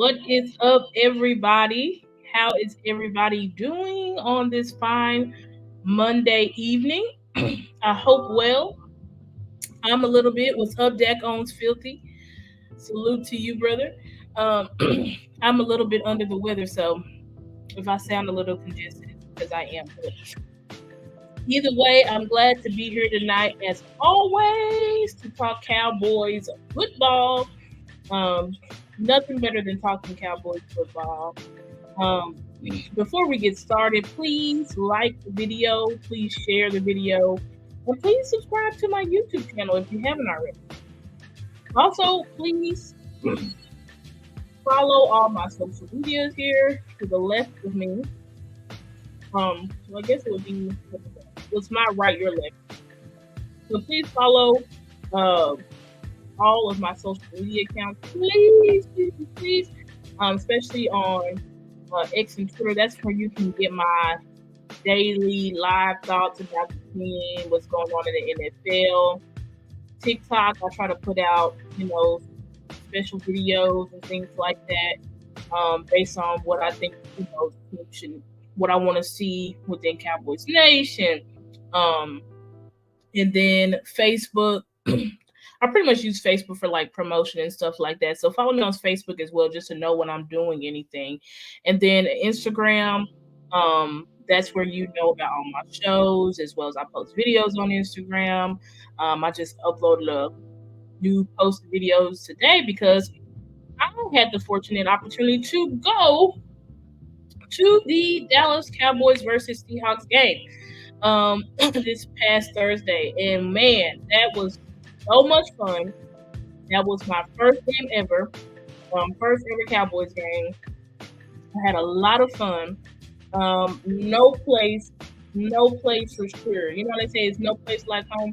What is up, everybody? How is everybody doing on this fine Monday evening? I hope well. I'm a little bit. What's up, Dak owns filthy? Salute to you, brother. Um, I'm a little bit under the weather, so if I sound a little congested, it's because I am. But either way, I'm glad to be here tonight, as always, to talk Cowboys football. Um, Nothing better than talking Cowboys football. Um, Before we get started, please like the video, please share the video, and please subscribe to my YouTube channel if you haven't already. Also, please follow all my social medias here to the left of me. Well, I guess it would be what's my right, your left. So please follow all of my social media accounts, please, especially on X and Twitter. That's where you can get my daily live thoughts about the team, what's going on in the NFL. TikTok, I try to put out, special videos and things like that, based on what I think, what I want to see within Cowboys Nation. And then Facebook. I pretty much use Facebook for like promotion and stuff like that. So follow me on Facebook as well, just to know when I'm doing anything. And then Instagram, that's where you know about all my shows, as well as I post videos on Instagram. I just uploaded a new post videos today because I had the fortunate opportunity to go to the Dallas Cowboys versus Seahawks game this past Thursday. And man, that was so much fun. That was my first game ever, first ever Cowboys game. I had a lot of fun. No place for sure. You know what they say? It's no place like home.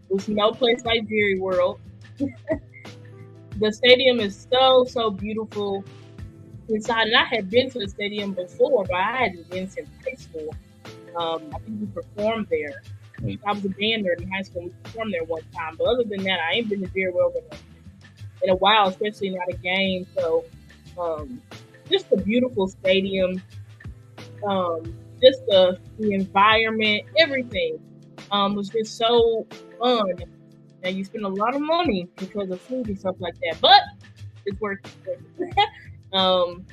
There's no place like Jerry World. The stadium is so beautiful inside, and I had been to the stadium before, but I hadn't been since high school. I think we performed there. I was a band nerd in high school. We performed there one time, but other than that, I ain't been to Jerry World in a while, especially not a game. So, just a beautiful stadium. Just the environment, everything was just so fun. And you spend a lot of money because of food and stuff like that, but it's worth it.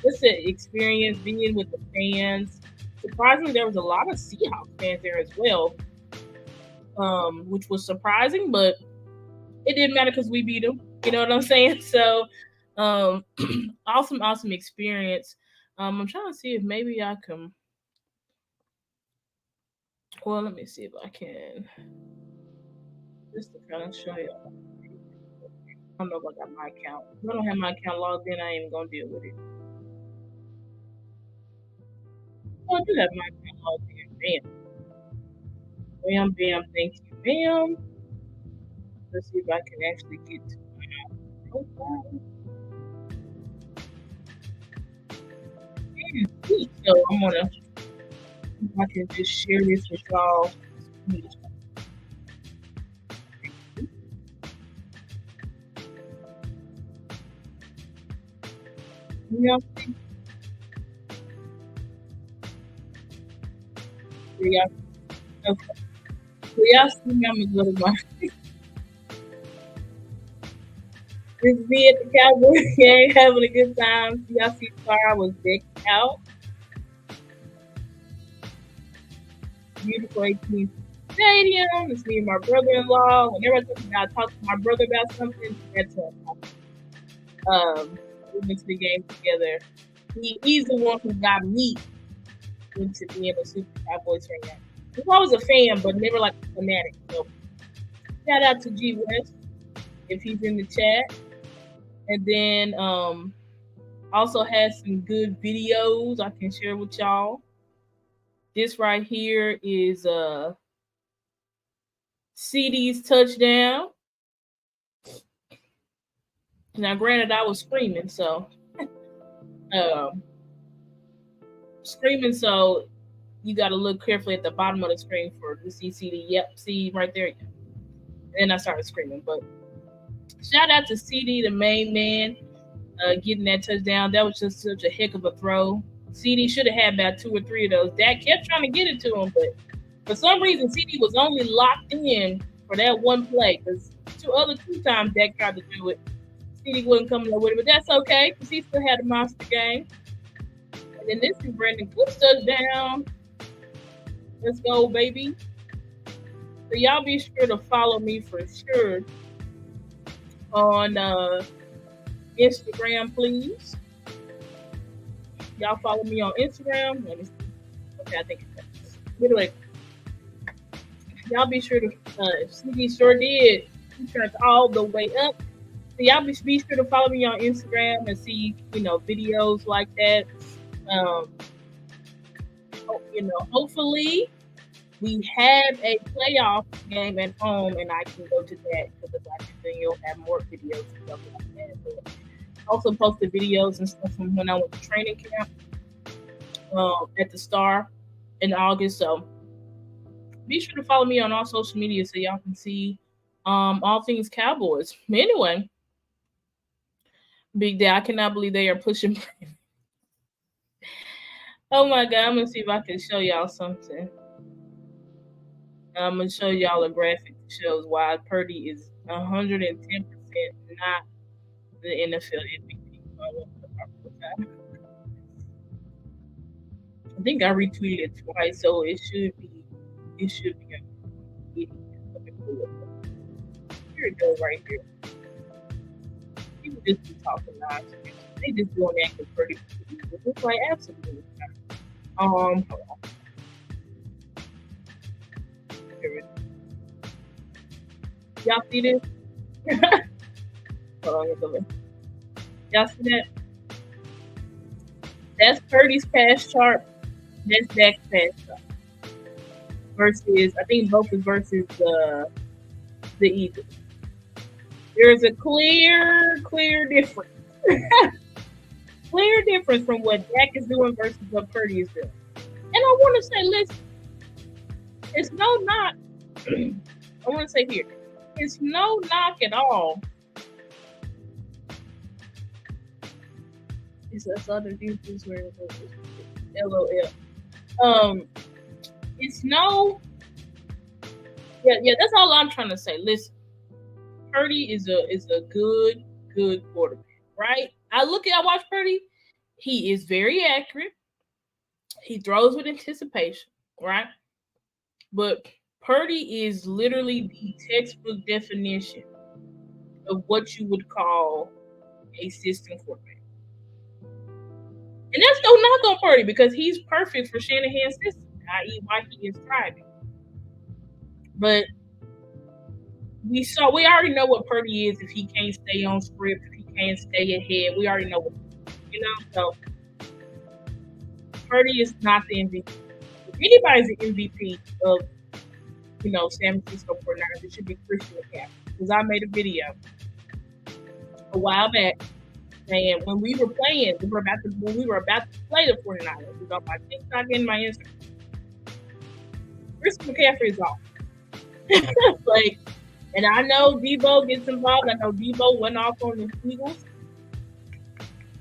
Just an experience being with the fans. Surprisingly, there was a lot of Seahawks fans there as well, which was surprising, but it didn't matter because we beat them. You know what I'm saying? So, awesome experience. I'm trying to see if maybe I can. Well, let me see if I can. Just to kind of show you. I don't know if I got my account. If I don't have my account logged in, I ain't even gonna deal with it. Oh, I do have my account logged in. Bam. Thank you, bam. Let's see if I can actually get to my profile. So I'm gonna. If I can just share this with y'all. Yeah. Okay. So y'all see me, I'm gonna go to my just be at the Cowboys game, having a good time. Y'all see Star was decked out. Beautiful 18th stadium. It's me and my brother-in-law. Whenever I talk to my brother about something, that's what I talk. We went to the game together. He's the one who got me into being a Super Cowboys fan. I was a fan, but never like a fanatic. So shout out to G West if he's in the chat. And then also has some good videos I can share with y'all. This right here is CD's touchdown. Now, granted, I was screaming, so you got to look carefully at the bottom of the screen to see CD. Yep, see right there. And I started screaming, but shout out to CD, the main man. getting that touchdown. That was just such a heck of a throw. CD should have had about 2 or 3 of those. Dak kept trying to get it to him, but for some reason, CD was only locked in for that one play. Because 2 times Dak tried to do it, CD wasn't coming up with it. But that's okay, because he still had a monster game. And then this is Brandon Cooks touchdown. Let's go, baby. So y'all be sure to follow me for sure on Instagram, please. Y'all follow me on Instagram. Let me see. Okay, I think it's anyway. Y'all be sure to CD sure did. He turned all the way up. So y'all be sure to follow me on Instagram and see, videos like that. Hopefully we have a playoff game at home and I can go to that, because I think you'll have more videos and stuff like that. But also posted videos and stuff from when I went to training camp at the Star in August. So be sure to follow me on all social media so y'all can see all things Cowboys. Anyway, Big Day, I cannot believe they are pushing. Oh my God, I'm going to see if I can show y'all something. I'm going to show y'all a graphic that shows why Purdy is 110% not the NFL MVP. I think I retweeted it twice, so it should be. Here it goes right here. People just be talking nonsense. They just doing that because Purdy. It's like absolutely. Hold on. Y'all see this? Hold on, y'all see that? That's Purdy's pass chart. That's Dak's pass chart. Versus, I think both is versus the Eagles. There's a clear difference. Clear difference from what Dak is doing versus what Purdy is doing. And I want to say, listen, it's no knock. I want to say here, it's no knock at all. It's us other dudes where LOL. It's no. Yeah. That's all I'm trying to say. Listen, Purdy is a good quarterback, right? I watch Purdy. He is very accurate. He throws with anticipation, right? But Purdy is literally the textbook definition of what you would call a system quarterback. And that's no knock on Purdy, because he's perfect for Shanahan's system, i.e. why he is thriving. But we already know what Purdy is if he can't stay on script, if he can't stay ahead. We already know what, so Purdy is not the MVP. If anybody's the MVP of, San Francisco 49ers, it should be Christian McCaffrey. Because I made a video a while back saying when we were playing, when we were about to play the 49ers, it was on my TikTok and my Instagram. Christian McCaffrey is off. And I know Debo gets involved. I know Debo went off on the Eagles.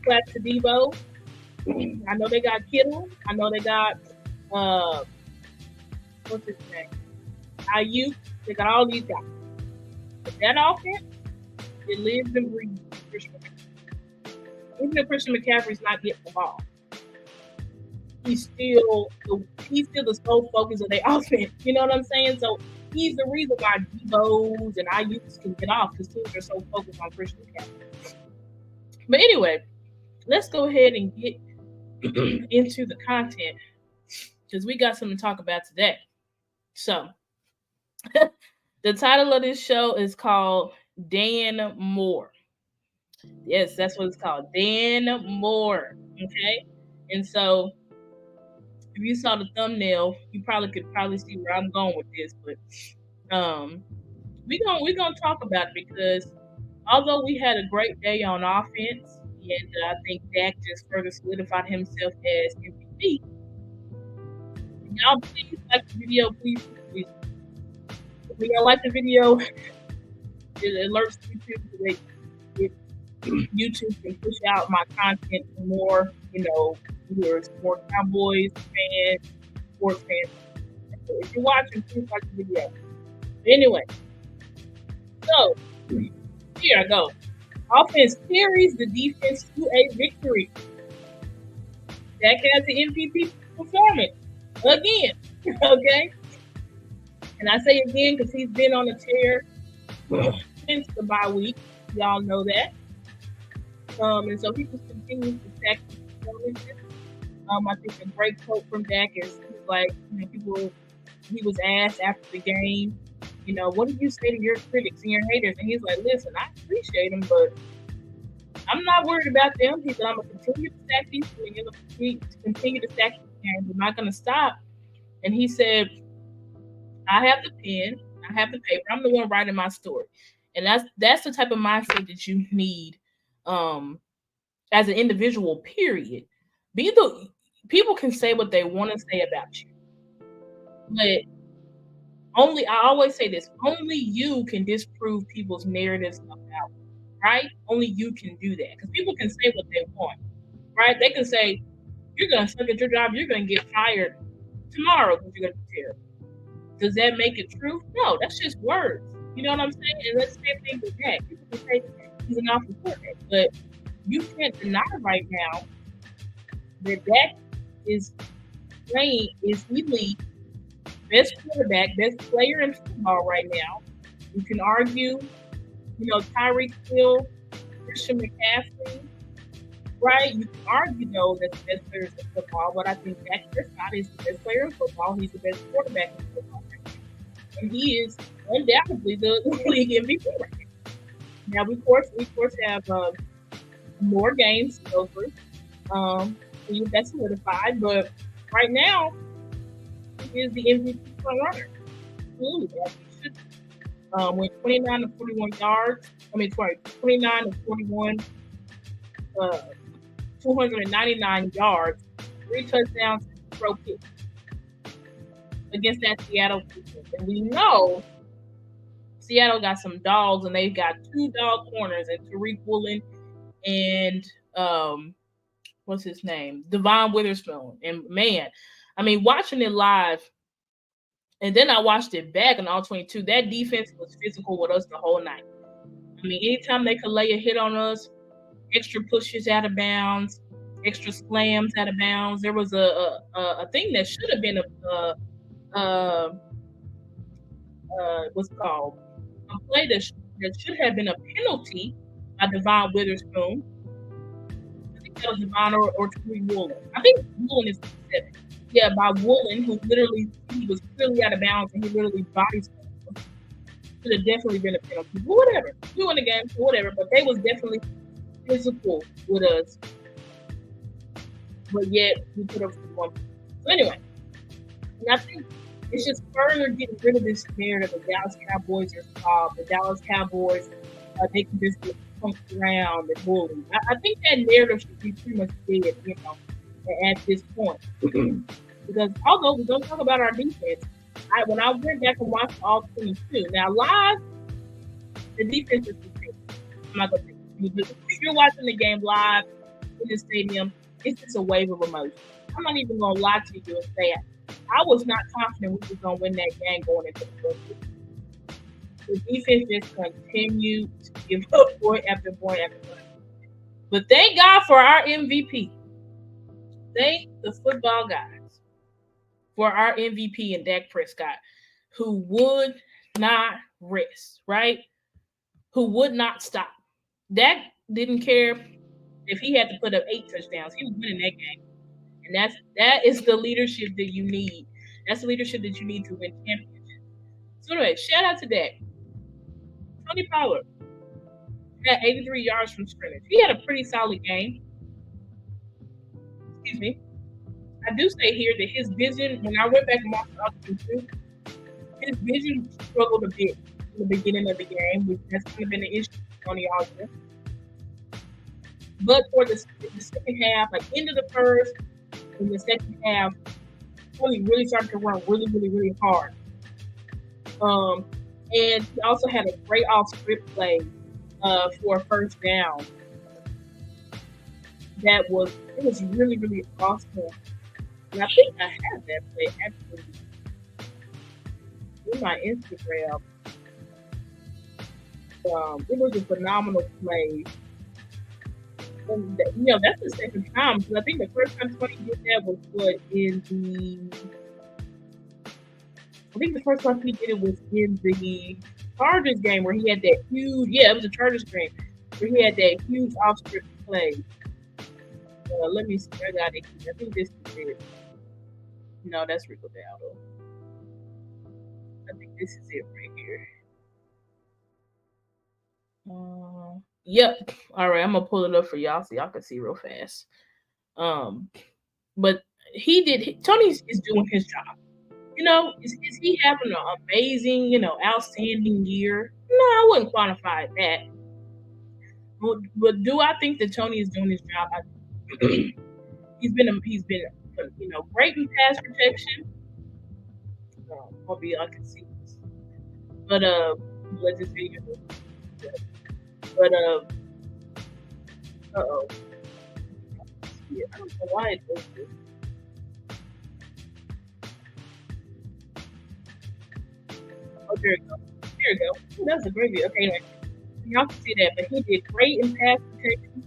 Clap to Debo. I know they got Kittle. I know they got what's his name? Ayuk. They got all these guys. But that offense, it lives and breathes Christian McCaffrey. Even if Christian McCaffrey's not getting the ball, he's still the sole focus of their offense. You know what I'm saying? So he's the reason why Debo's and Ayuk's can get off, because teams are so focused on Christian McCaffrey. But anyway, let's go ahead and get into the content, because we got something to talk about today. So the title of this show is called Dan Moore. Yes, that's what it's called. Dan Moore. Okay. And so if you saw the thumbnail, you could see where I'm going with this, but we're gonna talk about it, because although we had a great day on offense, and I think Dak just further solidified himself as MVP. Y'all please like the video, please. If y'all like the video, it alerts YouTube. YouTube can push out my content to more, viewers, more Cowboys fans, sports fans. So if you're watching, please watch the video. But anyway, so here I go. Offense carries the defense to a victory. Dak has the MVP performance again. Okay? And I say again because he's been on a tear since the bye week. Y'all know that. And so he just continues to stack his performances. I think a great quote from Dak is like, he was asked after the game, what do you say to your critics and your haters? And he's like, listen, I appreciate them, but I'm not worried about them. He said, I'm going to continue to stack these games. I'm going to continue to stack these games. I'm not going to stop. And he said, I have the pen. I have the paper. I'm the one writing my story. And that's the type of mindset that you need as an individual, period. People can say what they want to say about you. But I always say this, only you can disprove people's narratives about you, right? Only you can do that. Because people can say what they want, right? They can say, you're going to suck at your job, you're going to get fired tomorrow because you're going to be terrible. Does that make it true? No, that's just words. You know what I'm saying? And let's say things with that. People can say he's an awful quarterback, but you can't deny right now that Dak is elite, best quarterback, best player in football right now. You can argue, Tyreek Hill, Christian McCaffrey, right? You can argue, though, that the best players in football, but I think Dak Prescott is the best player in football. He's the best quarterback in football right now. And he is undoubtedly the league MVP right now. Now, we, of course, have more games to go through. That's solidified, but right now, he is the MVP front runner. Absolutely, as he should be. With 29 to 41 yards. 29 to 41, 299 yards, 3 touchdowns, and throw kicks against that Seattle defense. And we know Seattle got some dogs, and they've got 2 dog corners, and Tariq Woolen and what's his name? Devon Witherspoon. And man, watching it live, and then I watched it back on all 22. That defense was physical with us the whole night. Anytime they could lay a hit on us, extra pushes out of bounds, extra slams out of bounds. There was a thing that should have been what's called a play that should have been a penalty by Devon Witherspoon. I think that was Devon or Tariq Woolen. I think Woolen is 7. Yeah, by Woolen, who he was clearly out of bounds and he literally body slammed him. Should have definitely been a penalty. But whatever. We won the game, so whatever. But they was definitely physical with us. But yet, we put up 1. So anyway, and I think it's just further getting rid of this narrative of the Dallas Cowboys are soft. The Dallas Cowboys, they can just get pumped around and bullied. I think that narrative should be pretty much dead, at this point. Because although we don't talk about our defense, when I went back and watched all 22, now live, the defense is the same. I'm not going to say it. If you're watching the game live in the stadium, it's just a wave of emotion. I'm not even going to lie to you and say I was not confident we were going to win that game going into the first quarter. The defense just continued to give up point after point after point. But thank God for our MVP. Thank the football guys for our MVP and Dak Prescott, who would not rest, right? Who would not stop. Dak didn't care if he had to put up 8 touchdowns. He was winning that game. And that is the leadership that you need. That's the leadership that you need to win championships. So anyway, shout out to Dak. Tony Pollard had 83 yards from scrimmage. He had a pretty solid game. Excuse me. I do say here that his vision, when I went back and watched the other two, his vision struggled a bit in the beginning of the game, which has kind of been an issue on the all year. But for the second half, like end of the first, in the second half, Tony really started to run really, really, really hard. And he also had a great off-script play for a first down It was really, really awesome. And I think I have that play actually in my Instagram. It was a phenomenal play. And that's the second time. Because I think the first time Tony did that was I think the first time he did it was in the Chargers game where he had that huge. Yeah, it was a Chargers game where he had that huge off-script play. Let me see. I got it. I think this is it. No, that's Rico Dowdle. I think this is it right here. Yep. All right, I'm gonna pull it up for y'all so y'all can see real fast. But Tony is doing his job. Is he having an amazing, outstanding year? No, I wouldn't quantify that. But do I think that Tony is doing his job? He's been great in pass protection. Hopefully y'all can see this. But let's just see. But uh-oh. Yeah, I don't know why it does this. Oh, there you go. There you go. Oh, that's a great video. Okay, anyway. Y'all can see that, but he did great in pass protection.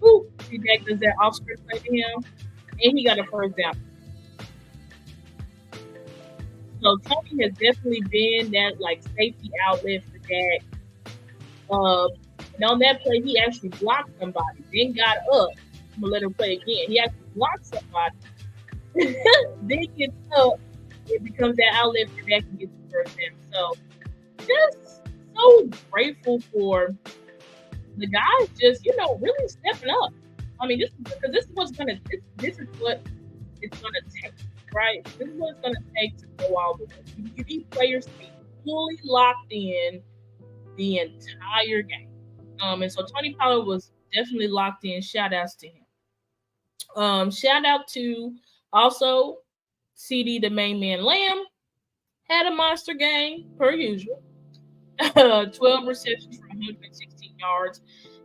Ooh, Dak does that off script play to him, and he got a first down. So Tony has definitely been that safety outlet for Dak. And on that play, he actually blocked somebody, then got up. I'm gonna let him play again. He actually blocked somebody, then gets up. It becomes that outlet for Dak to get the first down. So just so grateful for the guys just, really stepping up. I mean, this is what it's gonna take, right? This is what it's gonna take to go all the way. You need players to be fully locked in the entire game. And so Tony Pollard was definitely locked in. Shout outs to him. Shout out to also CD, the main man Lamb, had a monster game per usual. 12 receptions for 116 yards.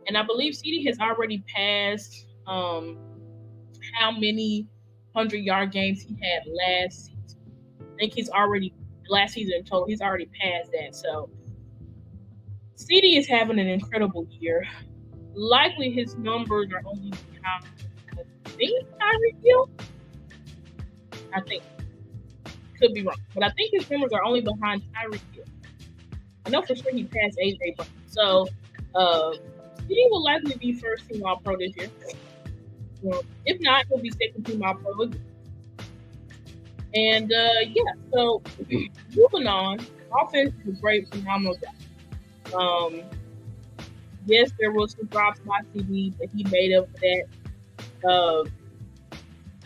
And I believe CD has already passed how many 100-yard games he had last season. I think last season in total, he's already passed that. So CD is having an incredible year. Likely his numbers are only behind, I think, Tyreek Hill. I think. Could be wrong. But I think his numbers are only behind Tyreek Hill. I know for sure he passed AJ Brown. So he will likely be first team All-Pro this year. If not, he'll be second team All-Pro again. And so moving on, offense was great, phenomenal job. Yes, there was some drops by CD, but he made up for that.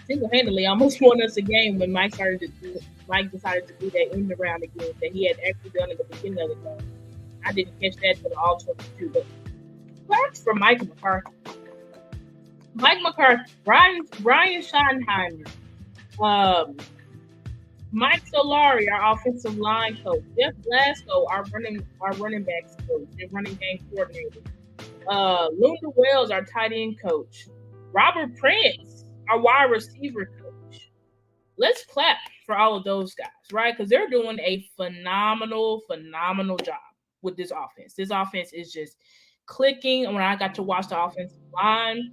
Single-handedly almost won us a game when Mike decided to do that in the round again that he had actually done at the beginning of the game. I didn't catch that till the all 22, but props for Mike McCarthy. Brian Schottenheimer, Mike Solari, our offensive line coach, Jeff Glasgow, our running backs coach and running game coordinator, Lunda Wells, our tight end coach, Robert Prince, our wide receiver coach. Let's clap for all of those guys, right? Because they're doing a phenomenal job with this offense. This offense is just clicking. When I got to watch the offensive line,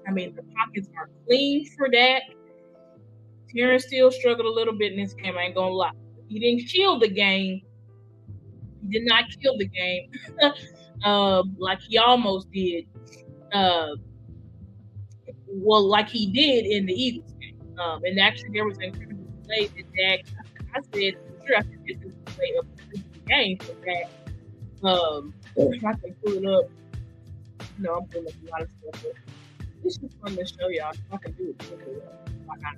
I mean, the pockets are clean for that. Terrence Steele struggled a little bit in this game. I ain't gonna lie. He didn't kill the game. He did not kill the game like he almost did. Like he did in the Eagles game. And actually, there was an incredible play that Dak. I said, for sure, I said this is the play of the game for Dak. If I can pull it up. No, I'm pulling up a lot of stuff. But this is fun to show y'all. If I can do it quickly, why not?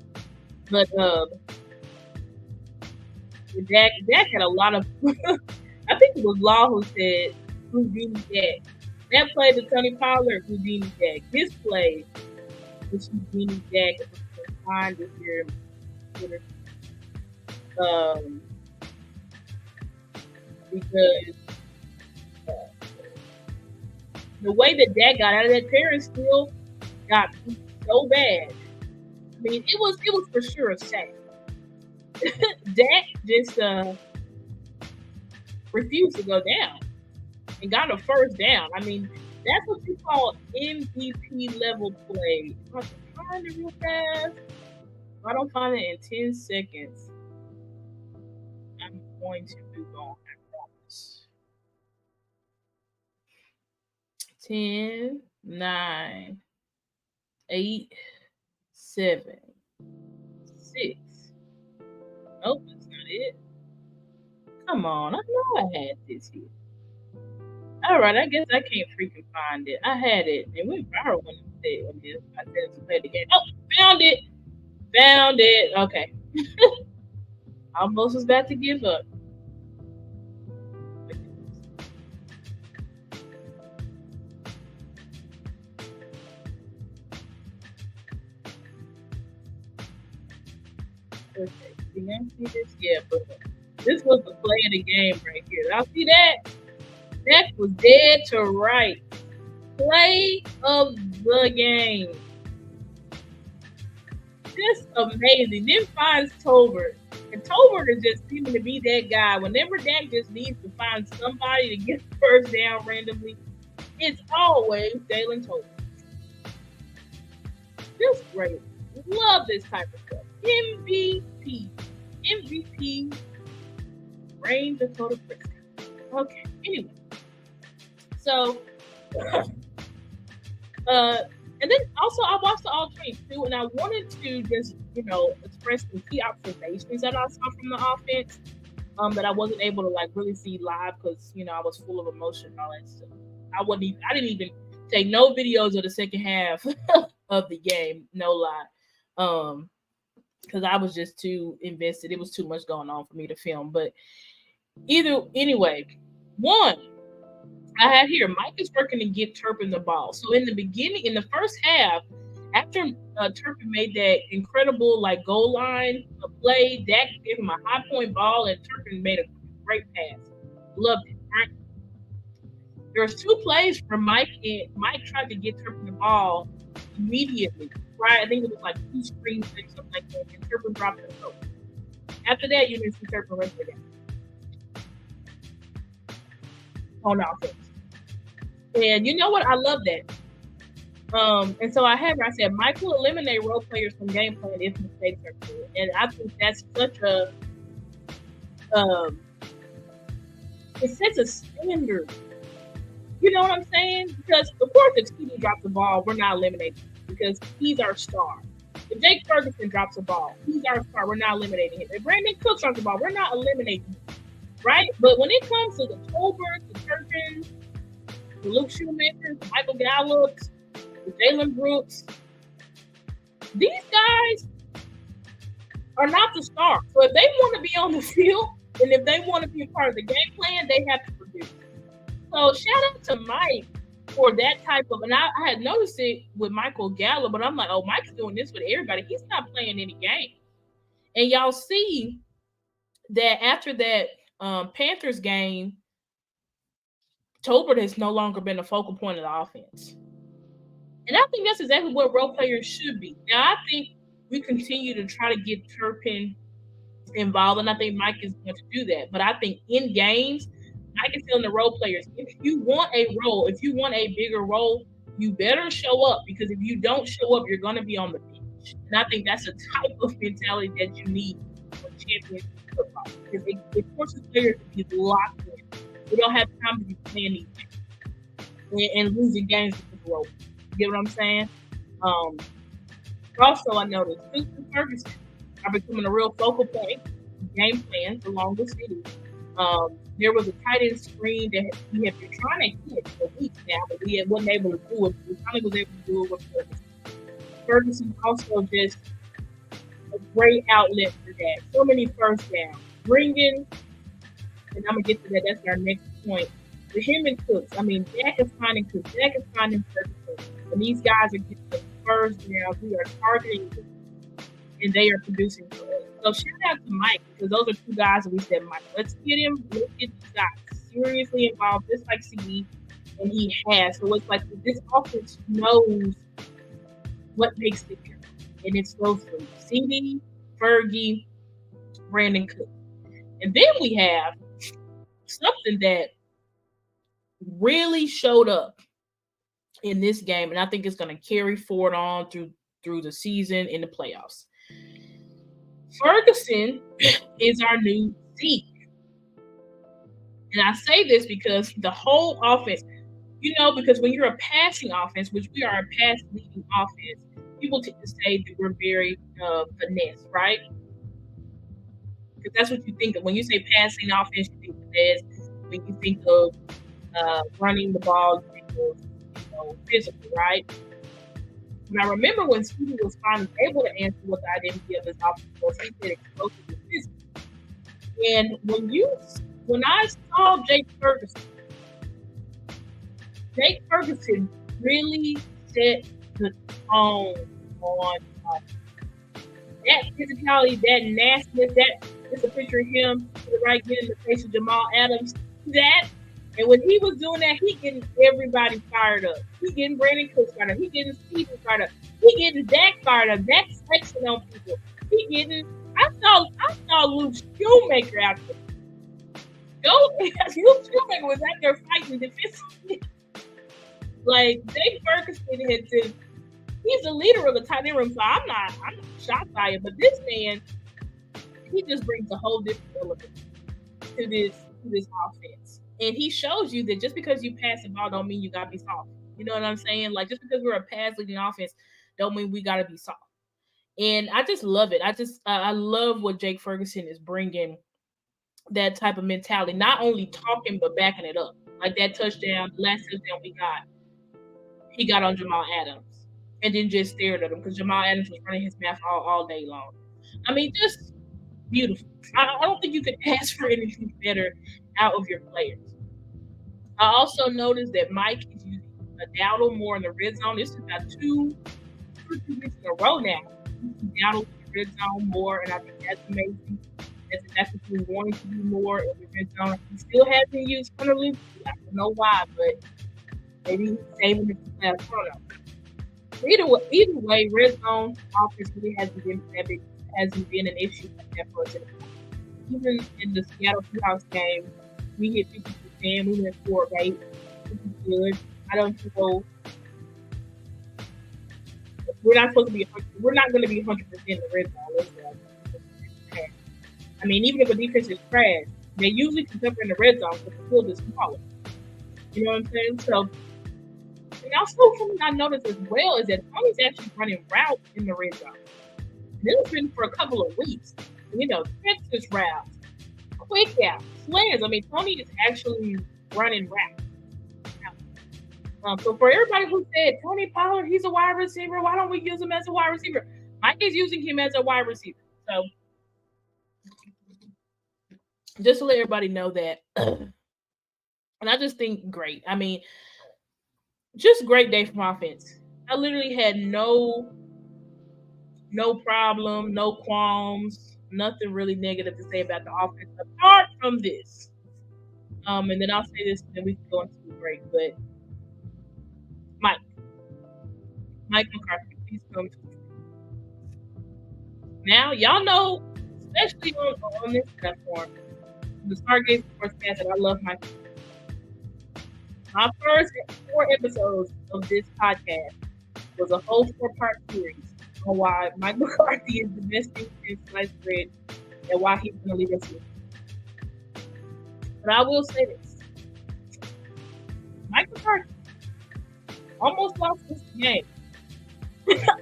But Dak had a lot of. I think it was Law who said Houdini Dak. That play to Tony Pollard, Houdini Dak. This play was Houdini Dak. Find this here. Because the way that Dak got out of that, Terrence Steele got beat so bad. I mean, it was for sure a sack. Dak just refused to go down and got a first down. I mean, that's what you call MVP level play. I can find it real fast. If I don't find it in 10 seconds, I'm going to move on. I promise. 10, 9, 8, 7, 6. Nope, that's not it. Come on, I know I had this here. All right, I guess I can't freaking find it. I had it. It went viral when I said to play the game. Oh, found it. Found it. Okay. Almost was about to give up. Okay. You can see this? Yeah, but this was the play of the game right here. Y'all see that? That was dead to right. Play of the game. Just amazing. Then finds Tolbert. And Tolbert is just seeming to be that guy. Whenever Dak just needs to find somebody to get the first down randomly, it's always Jalen Tolbert. Just great. Love this type of stuff. MVP. Rain Dakota Prescott. Okay. Anyway. So, and then also I watched the All 22, and I wanted to just, express some key observations that I saw from the offense that I wasn't able to really see live because, I was full of emotion and all that stuff. I didn't even take no videos of the second half of the game, no lie. Because I was just too invested. It was too much going on for me to film. But anyway, one, I had here, Mike is working to get Turpin the ball. So in the first half, after Turpin made that incredible goal line play, Dak gave him a high point ball, and Turpin made a great pass. Loved it, right? There's 2 plays for Mike, and Mike tried to get Turpin the ball immediately. Right? I think it was 2 screens or something like that, and Turpin dropped the throw. After that, you didn't see Turpin run for them. On offense. And you know what? I love that. And so I said, Mike will eliminate role players from game plan if mistakes are clear. And I think that's such a, it sets a standard. You know what I'm saying? Because, of course, if TD drops the ball, we're not eliminating him because he's our star. If Jake Ferguson drops the ball, he's our star. We're not eliminating him. If Brandon Cook drops the ball, we're not eliminating him. Right? But when it comes to the Tolbert, the Turpin, the Luke Shoemaker, the Michael Gallups, the Jalen Brooks, these guys are not the star. So if they want to be on the field and if they want to be a part of the game plan, they have to produce. So shout out to Mike for that type of, and I had noticed it with Michael Gallup, but I'm like, oh, Mike's doing this with everybody. He's not playing any game. And y'all see that after that Panthers game, Tolbert has no longer been a focal point of the offense. And I think that's exactly what role players should be. Now, I think we continue to try to get Turpin involved, and I think Mike is going to do that. But I think in games, Mike is telling the role players, if you want a role, if you want a bigger role, you better show up, because if you don't show up, you're going to be on the bench. And I think that's a type of mentality that you need for championship football, because it forces players to be locked in. We don't have time to be playing these games and losing games with the role. You get what I'm saying? Also, I noticed Houston Ferguson are becoming a real focal point game plans along the city. There was a tight end screen that he had been trying to hit for weeks now, but he wasn't able to do it. He finally was able to do it with Ferguson. Ferguson also just a great outlet for that. So many first downs. Bringing, and I'm going to get to that, that's our next point. For him and Cooks, I mean, Dak is finding Cooks, Dak is finding Ferguson. And these guys are getting the first down. We are targeting them, and they are producing for us. So shout out to Mike, because those are 2 guys that we said, Mike, let's get these guys seriously involved, just like CD, and he has. So it's like this offense knows what makes it good. And it's those three: CD, Fergie, Brandon Cook. And then we have something that really showed up in this game, and I think it's going to carry forward on through the season in the playoffs. Ferguson is our new Zeke. And I say this because the whole offense, because when you're a passing offense, which we are a pass-leading offense, people tend to say that we're very finesse, right? Because that's what you think of. When you say passing offense, you think finesse. When you think of running the ball, you think of physical, right? And I remember when Stevie was finally able to answer what the identity of his offense was, he said explosive and physical. And when I saw Jake Ferguson really set the tone on that physicality, that nastiness, just a picture of him to the right, getting the face of Jamal Adams. And when he was doing that, he getting everybody fired up. He getting Brandon Cook fired up. He getting Steven fired up. He getting Dak fired up. Dak's flexing on people. I saw Luke Shoemaker out there. Luke Shoemaker was out there fighting defensively. Like, Jake Ferguson he's the leader of the tight end room, so I'm not shocked by it. But this man, he just brings a whole different element to this offense. And he shows you that just because you pass the ball don't mean you gotta be soft. You know what I'm saying? Like, just because we're a pass-leading offense don't mean we gotta be soft. And I just love it. I love what Jake Ferguson is bringing, that type of mentality. Not only talking, but backing it up. Like that touchdown, the last touchdown we got, he got on Jamal Adams and then just stared at him because Jamal Adams was running his mouth all day long. I mean, just beautiful. I don't think you could ask for anything better out of your players. I also noticed that Mike is using Dowdle more in the red zone. This is about two weeks in a row now. Dowdle in the red zone more, and I think that's amazing. That's what we wanted to do more in the red zone. He still hasn't used Hunter Luke. I don't know why, but maybe he's saving it for the last turnover. Either way, red zone offense really hasn't been an issue like that for us. Even in the Seattle Seahawks game, we hit 50%. We went 4 of 8, which is good. I don't know. We're not going to be 100% in the red zone. I mean, even if a defense is trash, they usually can cover in the red zone because the field is smaller. You know what I'm saying? So, and also something I noticed as well is that Tony's actually running routes in the red zone. And it's been for a couple of weeks. Texas routes, quick outs, slants. I mean, Tony is actually running routes. So for everybody who said, Tony Pollard, he's a wide receiver, why don't we use him as a wide receiver? Mike is using him as a wide receiver. So just to let everybody know that. And I just think great. I mean, just great day from offense. I literally had no problem, no qualms, nothing really negative to say about the offense apart from this. And then I'll say this, and then we can go into the break. But Mike McCarthy, please come to the screen. Now, y'all know, especially on this platform, the Stargazers Sports that I love Mike. My first 4 episodes of this podcast was a whole 4-part series on why Mike McCarthy is the best thing since sliced bread and why he's going to lead us here. But I will say this. Mike McCarthy almost lost this game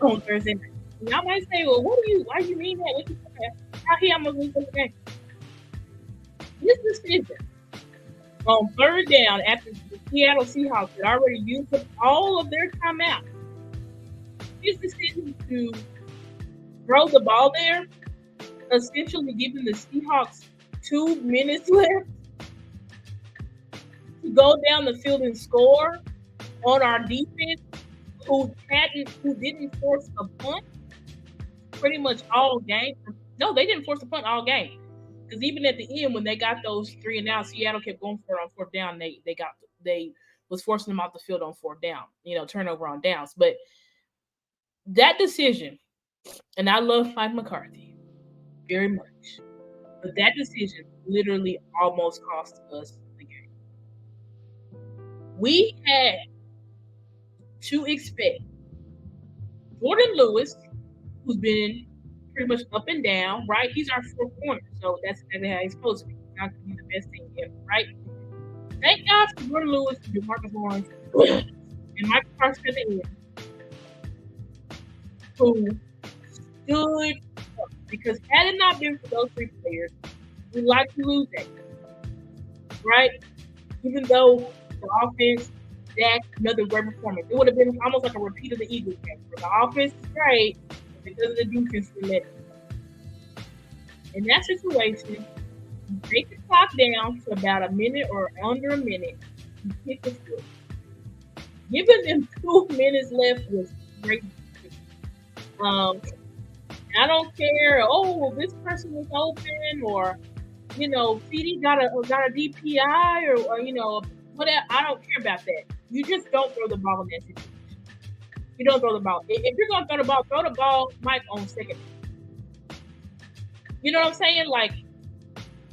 on Thursday night. Y'all might say, well, why do you mean that? What you saying? How he almost lose this game? This decision on 3rd down after the Seattle Seahawks had already used up all of their timeouts. His decision to throw the ball there, essentially giving the Seahawks 2 minutes left to go down the field and score on our defense, who didn't force a punt pretty much all game. No, they didn't force a punt all game. Because even at the end, when they got those 3 and out, Seattle kept going for it on 4th down. They was forcing them off the field on 4th down. Turnover on downs. But That decision, and I love Mike McCarthy very much, but that decision literally almost cost us the game. We had to expect Jordan Lewis, who's been pretty much up and down, right? He's our fourth corner, so that's how he's supposed to be. He's not going to be the best thing ever, right? Thank God for Jordan Lewis and DeMarcus Lawrence and Michael Parsons at the end, who stood up. Because had it not been for those three players, we'd likely lose that game, right? Even though the offense, Dak, another great performance, it would have been almost like a repeat of the Eagles game, where the offense is great, but because of the defense, we let it. In that situation, you take the clock down to about a minute or under a minute, you kick the field. Giving them 2 minutes left was great. I don't care. Oh, this person was open, or CD got a DPI, or whatever. I don't care about that. You just don't throw the ball in that situation. You don't throw the ball. If you're gonna throw the ball, Mike, on second. You know what I'm saying? Like,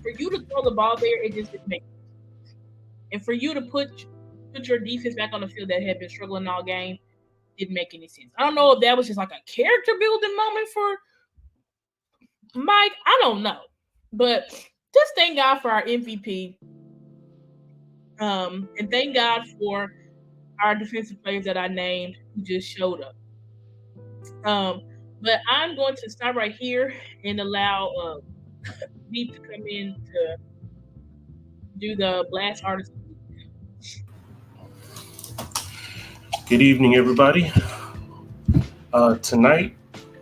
for you to throw the ball there, it just didn't make sense. And for you to put your defense back on the field that had been struggling all game didn't make any sense. I don't know if that was just like a character building moment for Mike. I don't know. But just thank God for our MVP. And thank God for our defensive players that I named who just showed up. But I'm going to stop right here and allow Deep to come in to do the Blast Artist. Good evening, everybody. Tonight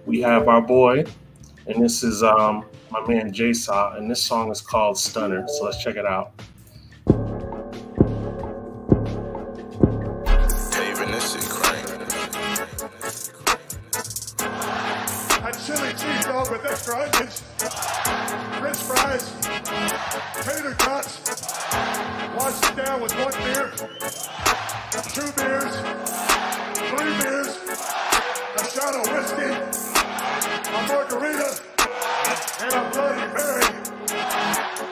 we have our boy, and this is my man J-Saw, and this song is called Stunner. So let's check it out. Chili cheese dog with extra onions, French fries, tater tots, wash it down with 1 beer, 2 beers, 3 beers, a shot of whiskey, a margarita, and a Bloody Mary.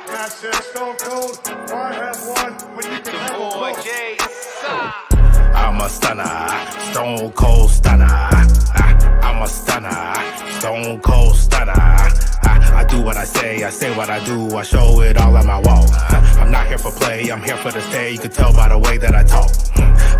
And I said, Stone Cold, why have one when you can have a both? I'm a stunner, Stone Cold stunner. I'm a stunner, Stone Cold stunner. I do what I say what I do, I show it all on my wall. I'm not here for play, I'm here for the stay. You can tell by the way that I talk.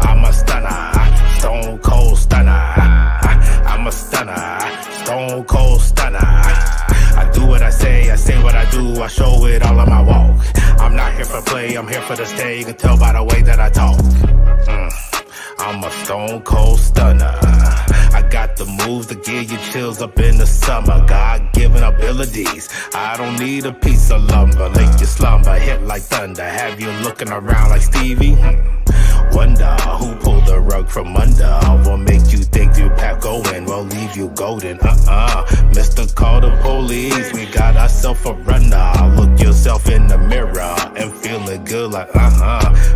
I'm a stunner, Stone Cold stunner. I'm a stunner, Stone Cold stunner. I do what I say what I do, I show it all on my walk. I'm not here for play, I'm here for the stay. You can tell by the way that I talk. I'm a Stone Cold stunner. I got the moves to give you chills up in the summer. God-given abilities. I don't need a piece of lumber. Make you slumber, hit like thunder. Have you looking around like Stevie? Wonder who pulled the rug from under. Will make you think you pack going, will leave you golden. Mr. Call the police. We got ourselves a runner. Look yourself in the mirror and feeling good like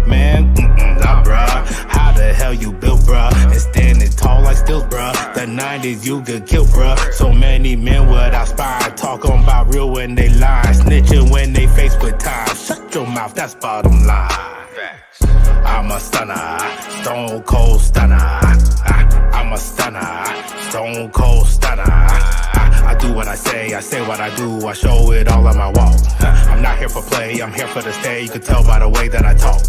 man, nah bruh. How the hell you built bruh? And standing tall like stills bruh. The 90s you get killed bruh. So many men without spine talking about real when they lie, snitching when they face with time. Shut your mouth, that's bottom line. I'm a stunner, Stone Cold stunner. I'm a stunner, Stone Cold stunner. I do what I say what I do, I show it all on my wall. I'm not here for play, I'm here for the stay. You can tell by the way that I talk.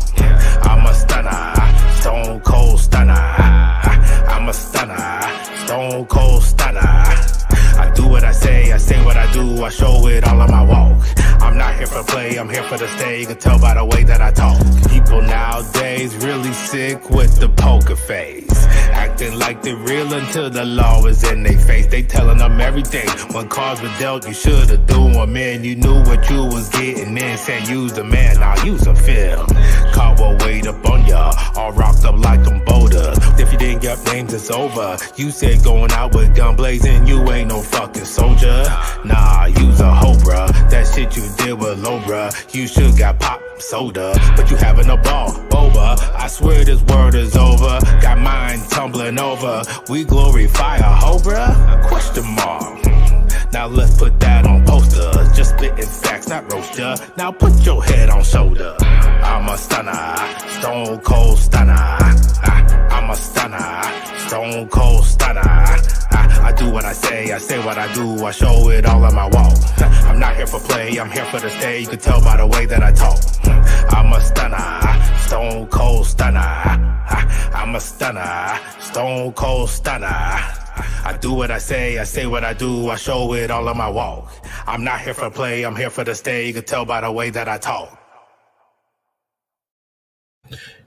I'm a stunner, Stone Cold stunner. I'm a stunner, Stone Cold stunner. I do what I say what I do, I show it all on my walk. I'm not here for play, I'm here for the stay. You can tell by the way that I talk. People nowadays really sick with the poker face, acting like they're real until the law is in their face. They telling them everything. When cards were dealt, you should've threw them in. You knew what you was getting in. Said use a man, I'll use a film. Car will wait up on ya, all rocked up like them boulders. If you didn't get names, it's over. You said going out with gun blazing, you ain't no fucking soldier. Nah, use a hoe, bruh. That shit you did it with low, bruh. You should got pop soda, but you having a ball, boba. I swear this world is over. Got mine tumbling over. We glorify a hoe, bruh? Question mark. Now let's put that on poster. Just spitting facts, not roaster. Now put your head on shoulder. I'm a stunner, stone cold stunner. I'm a stunner, stone cold stunner. I do what I say what I do. I show it all on my wall. I'm not here for play, I'm here for the stay. You can tell by the way that I talk. I'm a stunner, stone cold stunner. I'm a stunner, stone cold stunner. I do what I say what I do. I show it all on my walk. I'm not here for play, I'm here for the stay. You can tell by the way that I talk.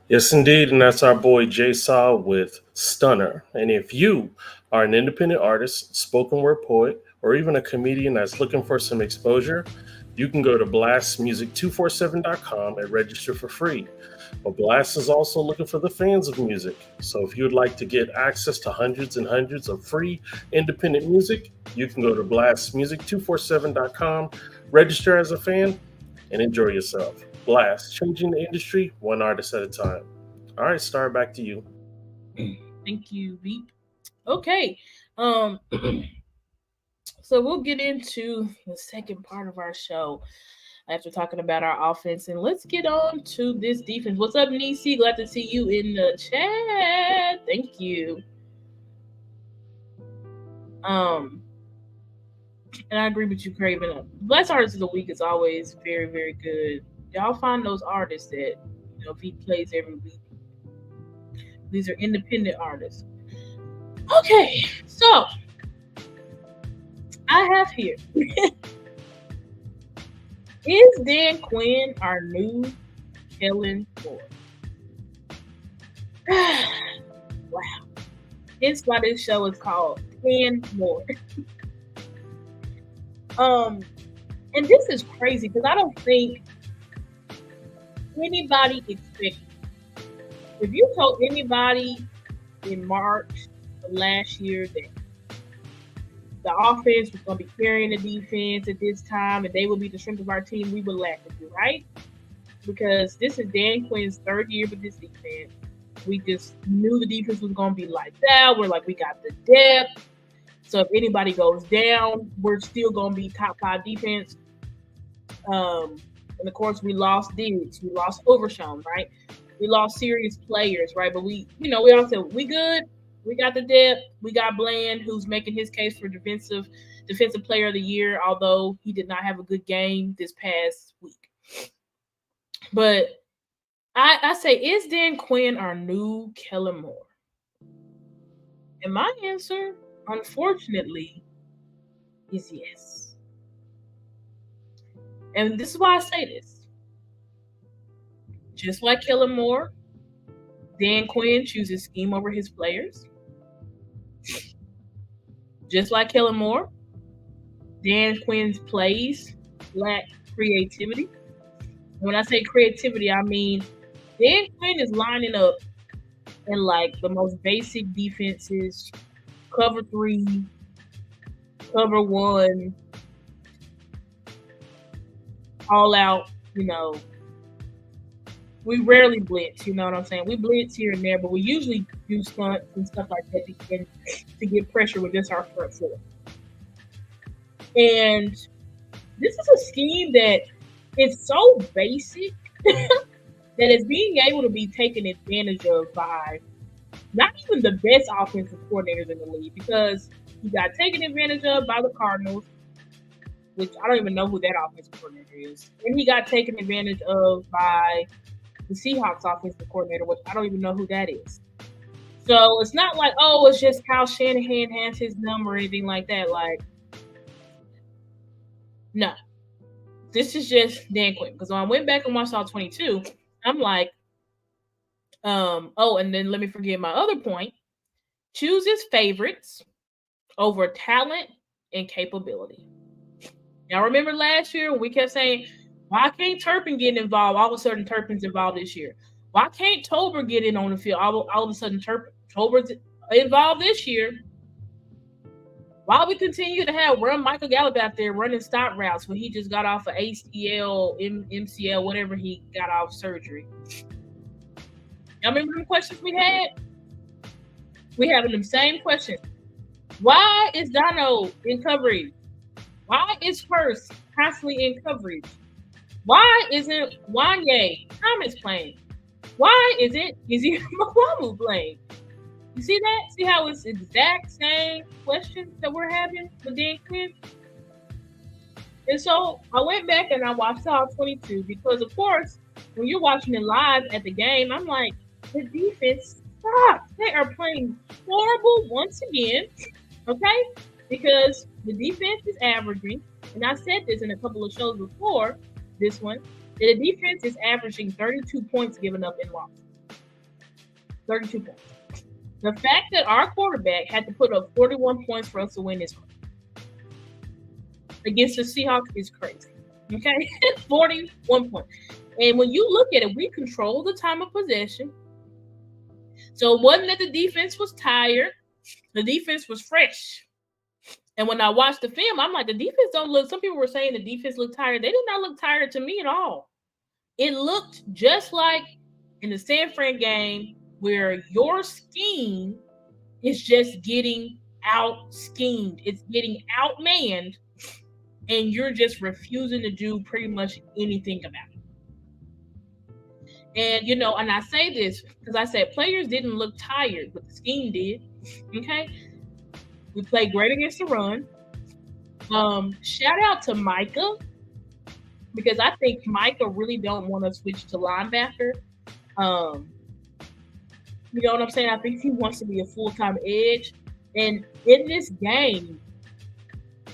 Yes, indeed, and that's our boy Jay Saw with Stunner. And if you are an independent artist, spoken word poet, or even a comedian that's looking for some exposure, you can go to blastmusic247.com and register for free. But Blast is also looking for the fans of music. So if you would like to get access to hundreds and hundreds of free independent music, you can go to blastmusic247.com, register as a fan, and enjoy yourself. Blast, changing the industry one artist at a time. All right, Star, back to you. Thank you, Veep. Okay. So we'll get into the second part of our show after talking about our offense, and let's get on to this defense. What's up, Nisi? Glad to see you in the chat. Thank you. And I agree with you, Craven. Blast Artist of the Week is always very, very good. Y'all find those artists that Veep plays every week. These are independent artists. Okay, so I have here. Is Dan Quinn our new Kellen Moore? Wow. Hence why this show is called Dan Moore. And this is crazy because I don't think anybody expected. If you told anybody in March of last year that the offense was going to be carrying the defense at this time and they would be the strength of our team, we would laugh at you, right? Because this is Dan Quinn's third year with this defense. We just knew the defense was going to be like that. We're like, we got the depth. So if anybody goes down, we're still going to be top 5 defense. And of course, we lost Diggs, we lost Overshown, right? We lost serious players, right? But we all said we good. We got the depth. We got Bland, who's making his case for defensive player of the year, although he did not have a good game this past week. But I say, is Dan Quinn our new Kellen Moore? And my answer, unfortunately, is yes. And this is why I say this. Just like Kellen Moore, Dan Quinn chooses scheme over his players. Just like Kellen Moore, Dan Quinn's plays lack creativity. When I say creativity, I mean Dan Quinn is lining up in like the most basic defenses, cover 3, cover 1, all out, we rarely blitz, you know what I'm saying? We blitz here and there, but we usually do stunts and stuff like that to get pressure with just our front foot. And this is a scheme that is so basic that it's being able to be taken advantage of by not even the best offensive coordinators in the league, because he got taken advantage of by the Cardinals, which I don't even know who that offensive coordinator is. And he got taken advantage of by the Seahawks offensive coordinator, which I don't even know who that is. So it's not like, oh, it's just Kyle Shanahan has his number or anything like that. Like, no. This is just Dan Quinn. Because when I went back and watched all 22, I'm like, and then let me forget my other point. Chooses favorites over talent and capability. Now, remember last year when we kept saying, why can't Turpin get involved? All of a sudden, Turpin's involved this year. Why can't Tober get in on the field? All of a sudden, Tober's involved this year. Why we continue to have run Michael Gallup out there running stop routes when he just got off of ACL, MCL, whatever he got off surgery? Y'all remember the questions we had? We having them same questions. Why is Dono in coverage? Why is Hurst constantly in coverage? Why isn't Wanye Thomas playing? Why isn't Izzy Mwamu playing? You see that? See how it's the exact same questions that we're having with Dan Quinn? And so I went back and I watched all 22 because, of course, when you're watching it live at the game, I'm like, the defense sucks. They are playing horrible once again, okay? Because the defense is averaging, and I said this in a couple of shows before this one, that the defense is averaging 32 points given up in losses. 32 points. The fact that our quarterback had to put up 41 points for us to win this one against the Seahawks is crazy. Okay? 41 points. And when you look at it, we control the time of possession. So it wasn't that the defense was tired. The defense was fresh. And when I watched the film, I'm like, the defense don't look, some people were saying the defense looked tired. They did not look tired to me at all. It looked just like in the San Fran game where your scheme is just getting out-schemed. It's getting outmanned, and you're just refusing to do pretty much anything about it. And, and I say this because I said players didn't look tired, but the scheme did. Okay? We played great against the run. Shout out to Micah, because I think Micah really don't want to switch to linebacker. You know what I'm saying? I think he wants to be a full-time edge. And in this game,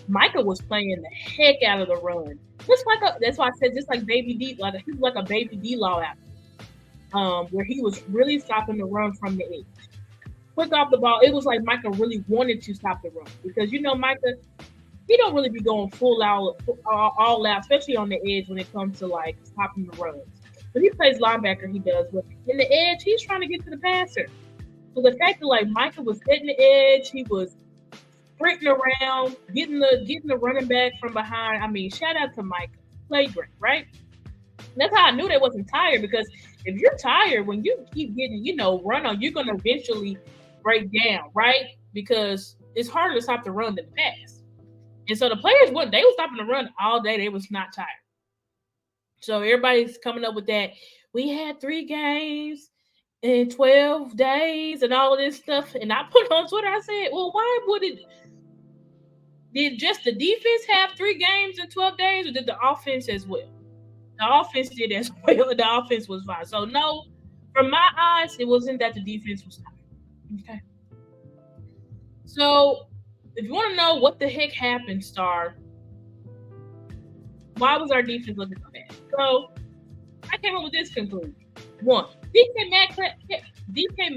Micah was playing the heck out of the run. That's why I said just like Baby D, he was like a Baby D-Law out, where he was really stopping the run from the edge. Quick off the ball, it was like Micah really wanted to stop the run because Micah, he don't really be going full out, all out, especially on the edge when it comes to like stopping the runs. When he plays linebacker, he does, but in the edge, he's trying to get to the passer. So the fact that like Micah was hitting the edge, he was sprinting around, getting the running back from behind. I mean, shout out to Micah, played great, right? And that's how I knew they wasn't tired, because if you're tired, when you keep getting run on, you're gonna eventually break down, right? Because it's harder to stop the run than the pass. And so the players they were stopping the run all day. They was not tired. So everybody's coming up with that. We had 3 games in 12 days and all of this stuff. And I put on Twitter, I said, well, why did just the defense have 3 games in 12 days, or did the offense as well? The offense did as well, and the offense was fine. So no, from my eyes, it wasn't that the defense was tired. Okay. So if you want to know what the heck happened, Star, why was our defense looking so bad? So I came up with this conclusion. 1, DK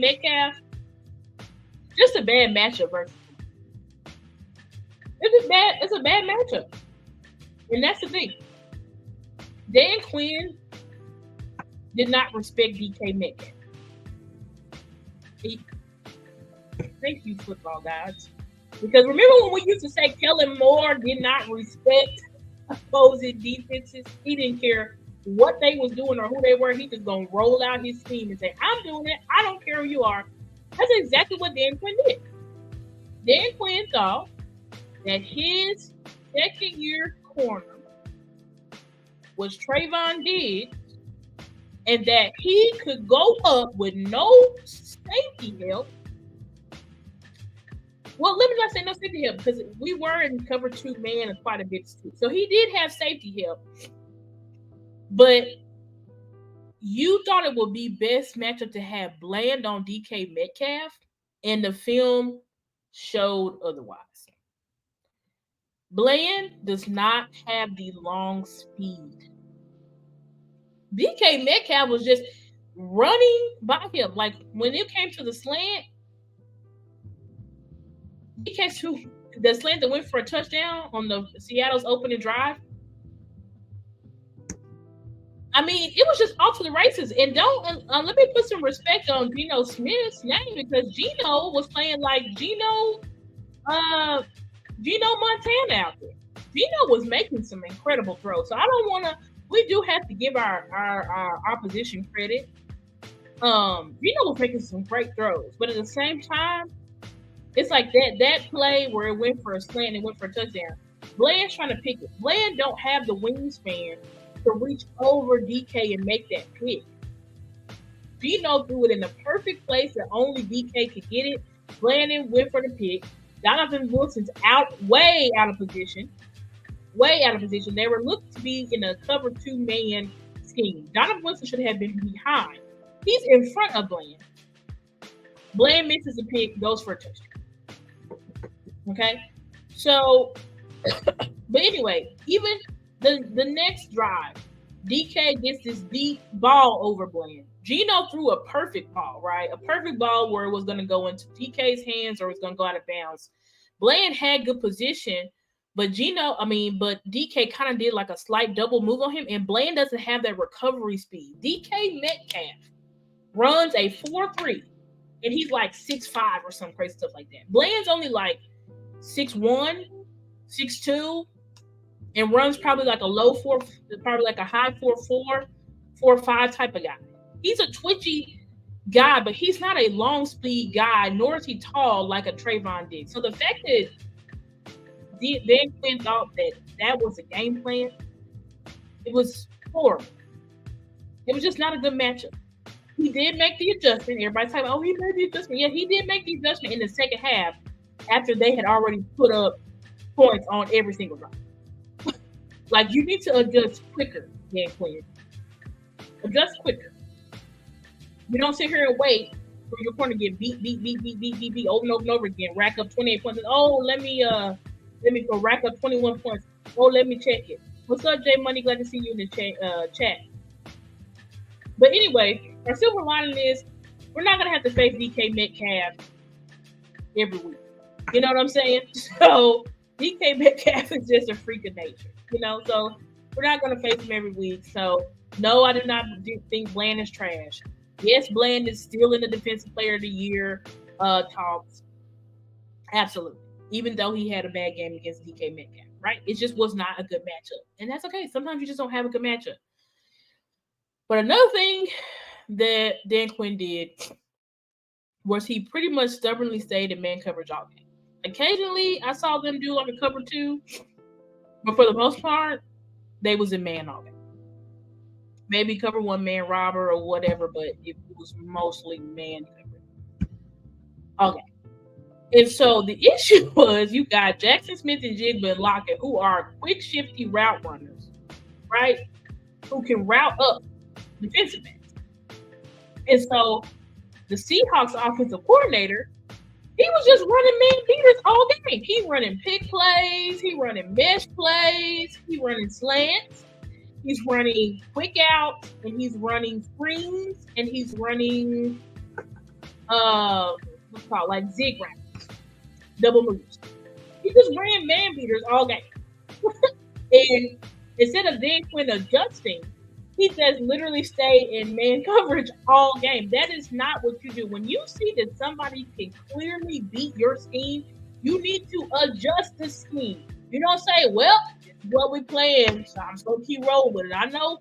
Metcalf, just a bad matchup versus him. It's a bad matchup. And that's the thing. Dan Quinn did not respect DK Metcalf. Thank you, football guys. Because remember when we used to say Kellen Moore did not respect opposing defenses? He didn't care what they was doing or who they were. He just gonna roll out his team and say, I'm doing it. I don't care who you are. That's exactly what Dan Quinn did. Dan Quinn thought that his second-year corner was Trayvon Diggs, and that he could go up with no safety help. Well, let me not say no safety help, because we were in cover 2 man quite a bit too. So he did have safety help. But you thought it would be best matchup to have Bland on DK Metcalf, and the film showed otherwise. Bland does not have the long speed. DK Metcalf was just running by him. Like when it came to the slant, the slant that went for a touchdown on the Seattle's opening drive. I mean, it was just off to the races. And let me put some respect on Geno Smith's name, because Geno was playing like Geno Gino Montana out there. Gino was making some incredible throws. So I don't want to. We do have to give our opposition credit. Gino was making some great throws, but at the same time, it's like that play where it went for a slant and it went for a touchdown. Bland's trying to pick it. Bland don't have the wingspan to reach over DK and make that pick. Gino threw it in the perfect place that only DK could get it. Bland went for the pick. Donovan Wilson's way out of position. Way out of position. They were looked to be in a cover 2-man scheme. Donovan Wilson should have been behind. He's in front of Bland. Bland misses a pick, goes for a touchdown. Okay? So, but anyway, even the next drive, DK gets this deep ball over Bland. Gino threw a perfect ball, right? A perfect ball where it was going to go into DK's hands or it was going to go out of bounds. Bland had good position, but DK kind of did like a slight double move on him, and Bland doesn't have that recovery speed. DK Metcalf runs a 4.3, and he's like 6'5" or some crazy stuff like that. Bland's only like 6'1", 6'2", and runs probably like a low 4, probably like a high 4.4, 4.5 type of guy. He's a twitchy guy, but he's not a long speed guy, nor is he tall like a Trayvon Diggs. So the fact that Dan Quinn thought that was a game plan, it was horrible. It was just not a good matchup. He did make the adjustment. Everybody's talking about, he made the adjustment. Yeah, he did make the adjustment in the second half after they had already put up points on every single drive. Like, you need to adjust quicker, Dan Quinn. Adjust quicker. You don't sit here and wait for your corner to get beat over and over again. Rack up 28 points. Oh, let me go rack up 21 points. Oh, let me check it. What's up, Jay Money? Glad to see you in the chat. But anyway, our silver lining is we're not gonna have to face DK Metcalf every week. You know what I'm saying? So DK Metcalf is just a freak of nature. So we're not gonna face him every week. So no, I do not think Bland is trash. Yes, Bland is still in the Defensive Player of the Year talks. Absolutely. Even though he had a bad game against DK Metcalf, right? It just was not a good matchup. And that's okay. Sometimes you just don't have a good matchup. But another thing that Dan Quinn did was he pretty much stubbornly stayed in man coverage all game. Occasionally, I saw them do like a cover 2. But for the most part, they was in man all game. Maybe cover 1 man robber or whatever, but it was mostly man coverage. Okay. And so the issue was you got Jackson Smith and Jigba and Lockett, who are quick, shifty route runners, right? Who can route up defensive ends. And so the Seahawks offensive coordinator, he was just running man beaters all game. He running pick plays, he running mesh plays, he running slants. He's running quick outs, and he's running screens, and he's running like zig routes, double moves. He just ran man beaters all game. And instead of Dan Quinn adjusting, he just literally stayed in man coverage all game. That is not what you do. When you see that somebody can clearly beat your scheme, you need to adjust the scheme. You don't say, well, what we playing, so I'm just gonna keep rolling with it. I know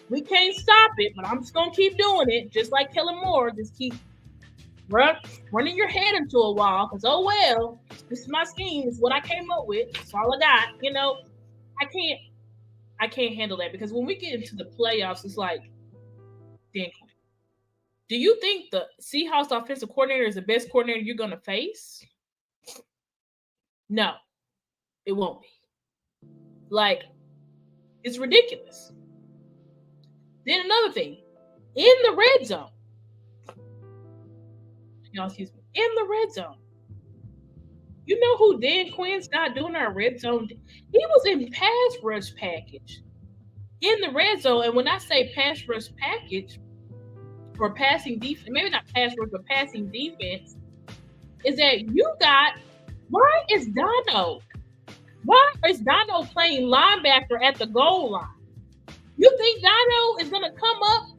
we can't stop it, but I'm just gonna keep doing it, just like Kellen Moore. Just keep running your head into a wall, because this is my scheme. It's what I came up with. It's all I got. I can't handle that, because when we get into the playoffs, it's like, Dan Quinn, do you think the Seahawks offensive coordinator is the best coordinator you're gonna face? No, it won't be. Like, it's ridiculous. Then another thing, in the red zone, in the red zone, you know who Dan Quinn's not doing our red zone? He was in pass rush package in the red zone. And when I say pass rush package or passing defense, maybe not pass rush, but passing defense, is that why is Dono playing linebacker at the goal line? You think Dono is going to come up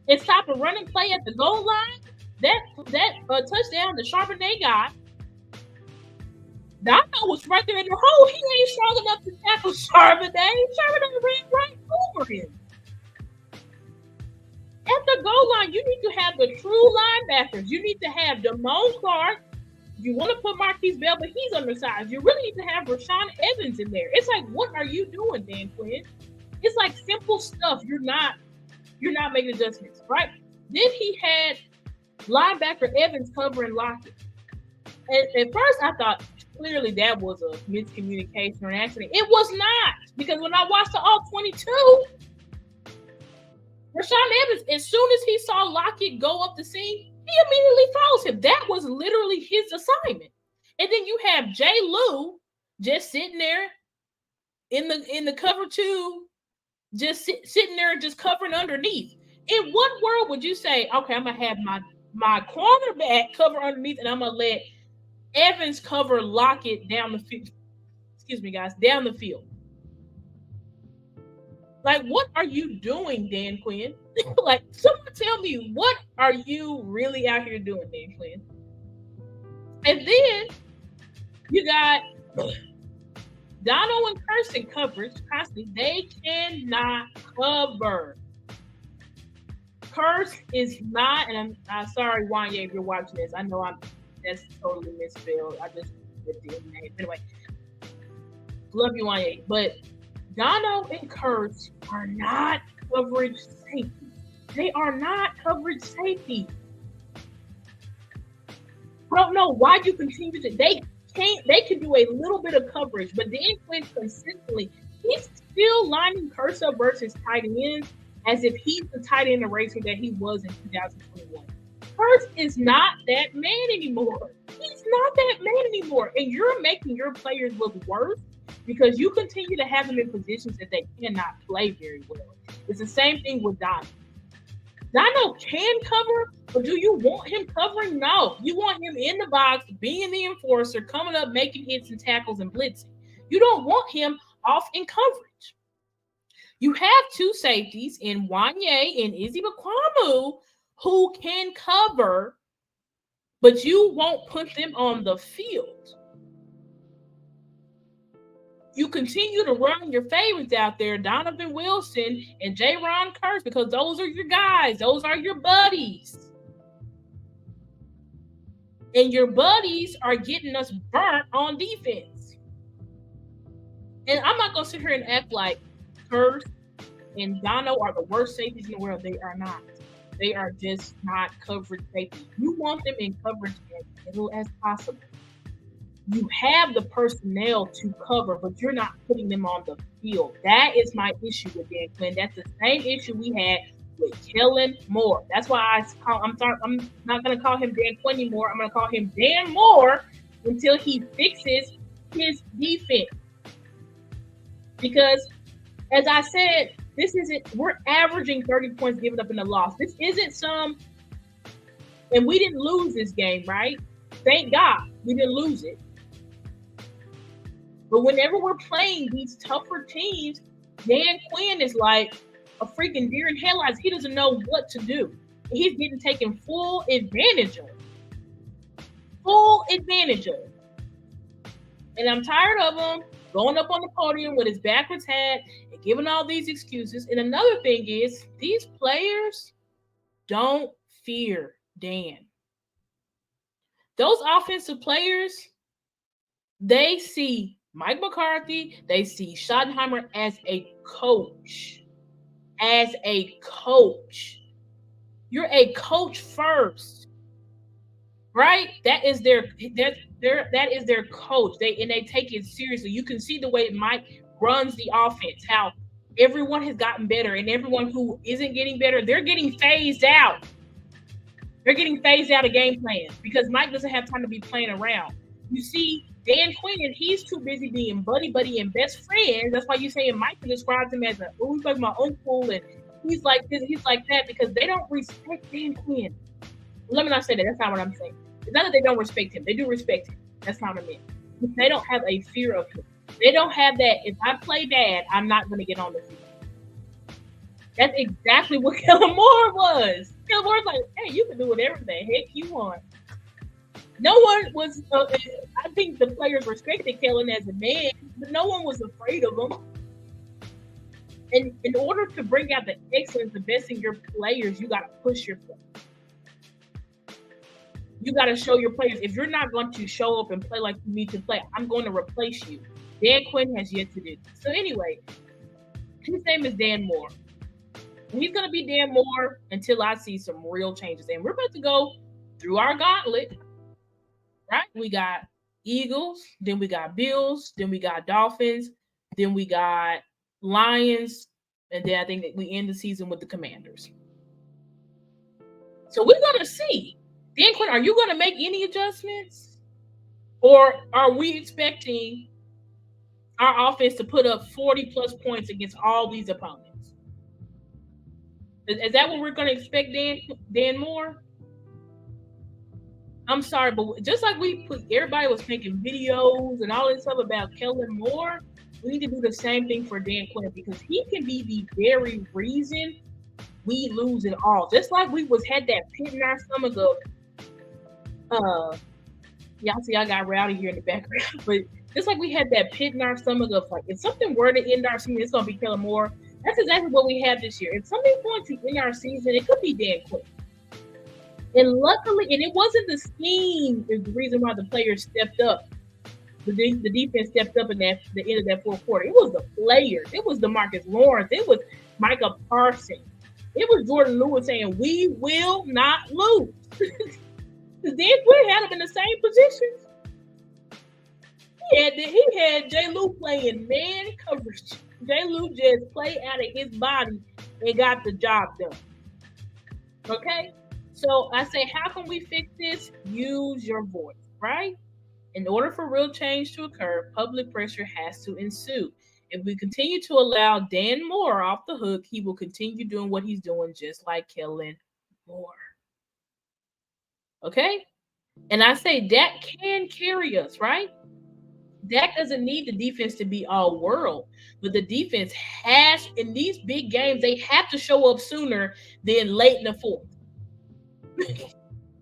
and stop a running play at the goal line? That touchdown that Charbonnet got, Dono was right there in the hole. He ain't strong enough to tackle Charbonnet. Charbonnet ran right over him. At the goal line, you need to have the true linebackers. You need to have Damone Clark. You want to put Marquise Bell, but he's undersized. You really need to have Rashaan Evans in there. It's like, what are you doing, Dan Quinn? It's like simple stuff. You're not making adjustments, right? Then he had linebacker Evans covering Lockett. And at first, I thought clearly that was a miscommunication or an accident. It was not, because when I watched the all 22, Rashaan Evans, as soon as he saw Lockett go up the seam, he immediately follows him. That was literally his assignment. And then you have Jay Lou just sitting there in the cover two, just sitting there and just covering underneath. In what world would you say, okay, I'm going to have my cornerback cover underneath and I'm going to let Evans cover Lockett down the field? Excuse me, guys, down the field. Like, what are you doing, Dan Quinn? Like, someone tell me, what are you really out here doing, Dan Quinn? And then you got Dono and Kirsten coverage constantly. They cannot cover. Curse is not, and I'm sorry, Wanye, if you're watching this. I know that's totally misspelled. I just did the name. Anyway, love you, Wanye. But Dono and Curse are not coverage safety. They are not coverage safety. I don't know why you continue to. They can do a little bit of coverage, but Dan Quinn consistently, he's still lining Curse up versus tight ends as if he's the tight end eraser that he was in 2021. Curse is not that man anymore. He's not that man anymore. And you're making your players look worse because you continue to have them in positions that they cannot play very well. It's the same thing with Dono. Dono can cover, but do you want him covering? No. You want him in the box, being the enforcer, coming up, making hits and tackles and blitzing. You don't want him off in coverage. You have two safeties in Wanye and Izzy Bakwamu who can cover, but you won't put them on the field. You continue to run your favorites out there, Donovan Wilson and J-Ron Curse, because those are your guys. Those are your buddies. And your buddies are getting us burnt on defense. And I'm not going to sit here and act like Curse and Dono are the worst safeties in the world. They are not. They are just not coverage safety. You want them in coverage as little as possible. You have the personnel to cover, but you're not putting them on the field. That is my issue with Dan Quinn. That's the same issue we had with Kellen Moore. That's why I'm not going to call him Dan Quinn anymore. I'm going to call him Dan Moore until he fixes his defense. Because, as I said, we're averaging 30 points given up in the loss. This isn't and we didn't lose this game, right? Thank God we didn't lose it. But whenever we're playing these tougher teams, Dan Quinn is like a freaking deer in headlights. He doesn't know what to do. He's getting taken full advantage of. And I'm tired of him going up on the podium with his backwards hat and giving all these excuses. And another thing is, these players don't fear Dan. Those offensive players, they see Mike McCarthy, they see Schottenheimer as a coach. You're a coach first, right? That is their coach. They take it seriously. You can see the way Mike runs the offense, how everyone has gotten better, and everyone who isn't getting better, they're getting phased out. They're getting phased out of game plan because Mike doesn't have time to be playing around. You see, Dan Quinn, and he's too busy being buddy and best friends. That's why you saying Mike describes him as he's like my uncle, and he's like this, he's like that, because they don't respect Dan Quinn. Let me not say that. That's not what I'm saying. It's not that they don't respect him. They do respect him. That's not what I mean. They don't have a fear of him. They don't have that. If I play bad, I'm not going to get on the field. That's exactly what Kellen Moore was. Kellen Moore's like, hey, you can do whatever the heck you want. No one was. I think the players respected Kellen as a man, but no one was afraid of him. And in order to bring out the excellence, the best in your players, you got to push your players. You got to show your players, if you're not going to show up and play like you need to play, I'm going to replace you. Dan Quinn has yet to do this. So anyway, his name is Dan Moore. And he's going to be Dan Moore until I see some real changes. And we're about to go through our gauntlet, right? We got Eagles, then we got Bills, then we got Dolphins, then we got Lions, and then I think that we end the season with the Commanders. So we're going to see. Dan Quinn, are you going to make any adjustments? Or are we expecting our offense to put up 40-plus points against all these opponents? Is that what we're going to expect, Dan Moore? I'm sorry, but just like everybody was making videos and all this stuff about Kellen Moore, we need to do the same thing for Dan Quinn, because he can be the very reason we lose it all. Just like we had that pit in our stomach of, y'all see I got rowdy here in the background, but just like we had that pit in our stomach of, like, if something were to end our season, it's going to be Kellen Moore. That's exactly what we have this year. If something's going to end our season, it could be Dan Quinn. And luckily, and it wasn't the scheme is the reason why the players stepped up. The defense stepped up in the end of that fourth quarter. It was the players. It was DeMarcus Lawrence. It was Micah Parsons. It was Jordan Lewis saying, we will not lose. Dan Quinn had him in the same positions. He had J. Lou playing man coverage. J. Lou just played out of his body and got the job done. Okay? So I say, how can we fix this? Use your voice, right? In order for real change to occur, public pressure has to ensue. If we continue to allow Dan Moore off the hook, he will continue doing what he's doing, just like Kellen Moore. Okay? And I say Dak can carry us, right? Dak doesn't need the defense to be all world, but the defense has, in these big games, they have to show up sooner than late in the fourth.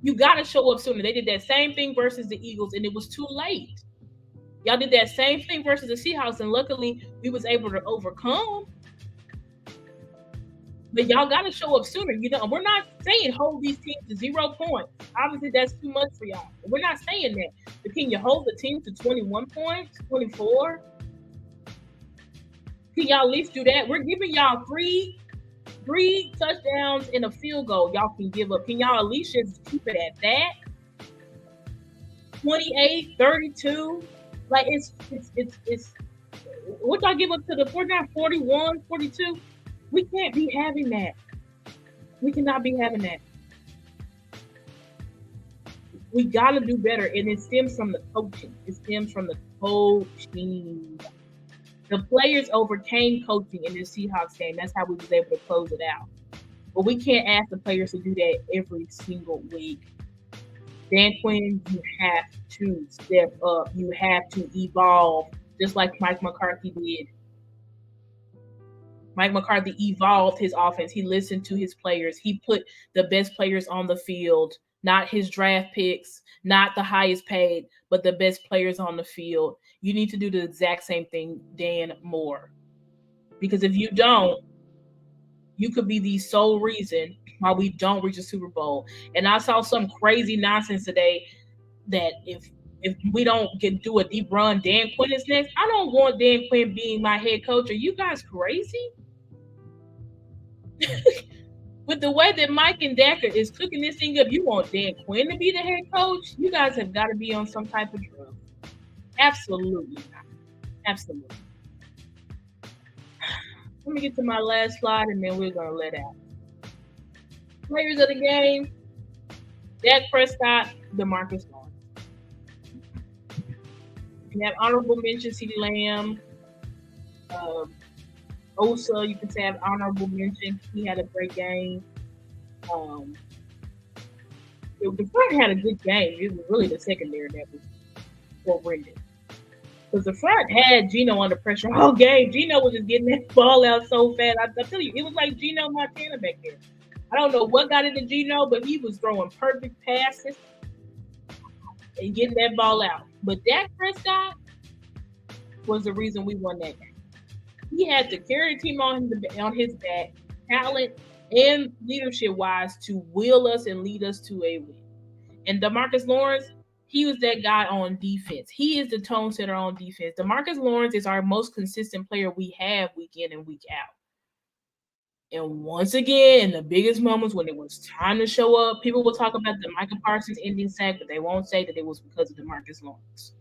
You got to show up sooner. They did that same thing versus the Eagles, and it was too late. Y'all did that same thing versus the Seahawks, and luckily we was able to overcome. But y'all got to show up sooner. You know, we're not saying hold these teams to 0 points. Obviously, that's too much for y'all. We're not saying that. But can you hold the team to 21 points, 24? Can y'all at least do that? We're giving y'all three touchdowns and a field goal y'all can give up. Can y'all at least just keep it at that? 28, 32. Like, it's what y'all give up to the 49, 41, 42? We can't be having that. We cannot be having that. We got to do better, and it stems from the coaching. It stems from the coaching. The players overcame coaching in this Seahawks game. That's how we was able to close it out. But we can't ask the players to do that every single week. Dan Quinn, you have to step up. You have to evolve, just like Mike McCarthy did. Mike McCarthy evolved his offense. He listened to his players. He put the best players on the field, not his draft picks, not the highest paid, but the best players on the field. You need to do the exact same thing, Dan Moore. Because if you don't, you could be the sole reason why we don't reach a Super Bowl. And I saw some crazy nonsense today that if we don't do a deep run, Dan Quinn is next. I don't want Dan Quinn being my head coach. Are you guys crazy? With the way that Mike and Dak is cooking this thing up, you want Dan Quinn to be the head coach? You guys have got to be on some type of drug. Absolutely not. Absolutely. Let me get to my last slide, and then we're going to let out. Players of the game: Dak Prescott, DeMarcus Lawrence. You have honorable mention, CeeDee Lamb, Osa. You can say have honorable mention. He had a great game. The front had a good game. It was really the secondary that was horrendous. Because the front had Geno under pressure all game. Geno was just getting that ball out so fast. I tell you, it was like Geno Montana back there. I don't know what got into Geno, but he was throwing perfect passes. and getting that ball out. But Dak Prescott was the reason we won that game. He had to carry the team on his back, talent and leadership-wise, to will us and lead us to a win. And DeMarcus Lawrence, he was that guy on defense. He is the tone setter on defense. DeMarcus Lawrence is our most consistent player we have week in and week out. And once again, in the biggest moments when it was time to show up, people will talk about the Micah Parsons ending sack, but they won't say that it was because of DeMarcus Lawrence.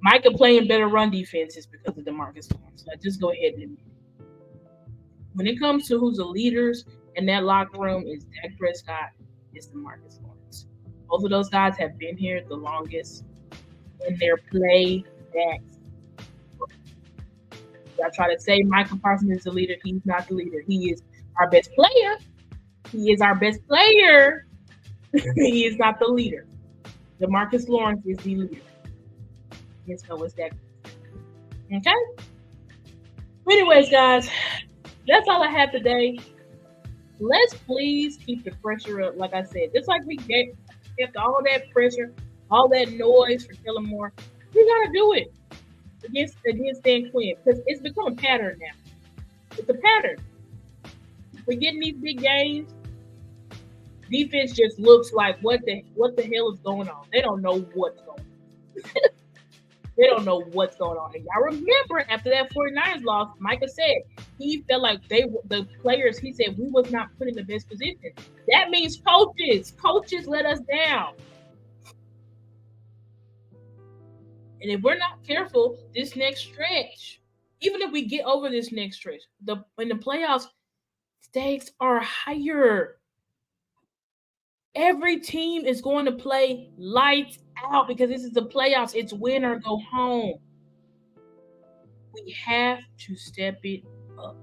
Micah playing better run defense is because of DeMarcus Lawrence. So I just go ahead and admit it. When it comes to who's the leaders in that locker room, is Dak Prescott, it's DeMarcus Lawrence. Both of those guys have been here the longest in their play backs. I try to say Micah Parsons is the leader. He's not the leader. He is our best player. He is our best player. He is not the leader. DeMarcus Lawrence is the leader. And so is that. Okay? But anyways, guys, that's all I have today. Let's please keep the pressure up. Like I said, just like we kept all that pressure, all that noise for Kellen Moore, we got to do it against Dan Quinn, because it's become a pattern now. It's a pattern. We're getting these big games. Defense just looks like what the hell is going on? They don't know what's going on. They don't know what's going on. And I remember after that 49ers loss, Micah said he felt like the players, he said, we was not put in the best position. That means coaches let us down. And if we're not careful, this next stretch, even if we get over this next stretch, in the playoffs, stakes are higher. Every team is going to play lights out because this is the playoffs. It's win or go home. We have to step it up.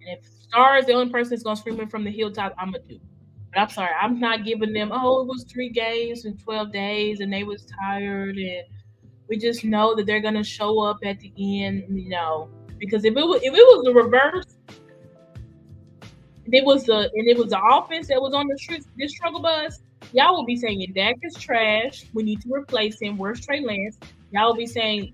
And if Star is the only person that's going to scream it from the hilltop, I'm going to do it. But I'm sorry, I'm not giving them, it was 3 games in 12 days and they was tired, and we just know that they're going to show up at the end, because if it was the reverse, it was the offense that was on this struggle bus, y'all will be saying Dak is trash. We need to replace him. Where's Trey Lance? Y'all will be saying,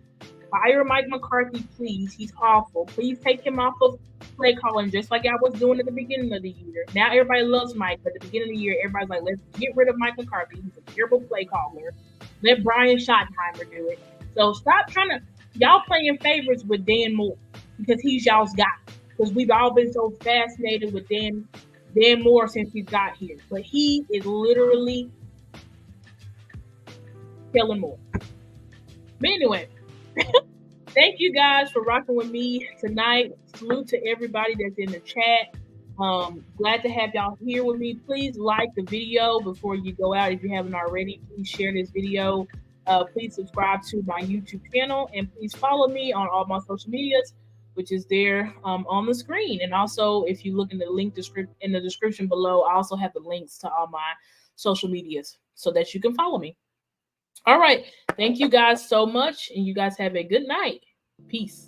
fire Mike McCarthy, please. He's awful. Please take him off of play calling, just like I was doing at the beginning of the year. Now everybody loves Mike, but at the beginning of the year, everybody's like, let's get rid of Mike McCarthy. He's a terrible play caller. Let Brian Schottenheimer do it. So stop trying to – y'all playing favorites with Dan Moore because he's y'all's guy. Because we've all been so fascinated with Dan Moore since he got here. But he is literally Kellen Moore. But anyway, thank you guys for rocking with me tonight. Salute to everybody that's in the chat. Glad to have y'all here with me. Please like the video before you go out if you haven't already. Please share this video. Please subscribe to my YouTube channel, and please follow me on all my social medias, which is there on the screen. And also, if you look in the description below, I also have the links to all my social medias so that you can follow me. All right. Thank you guys so much, and you guys have a good night. Peace.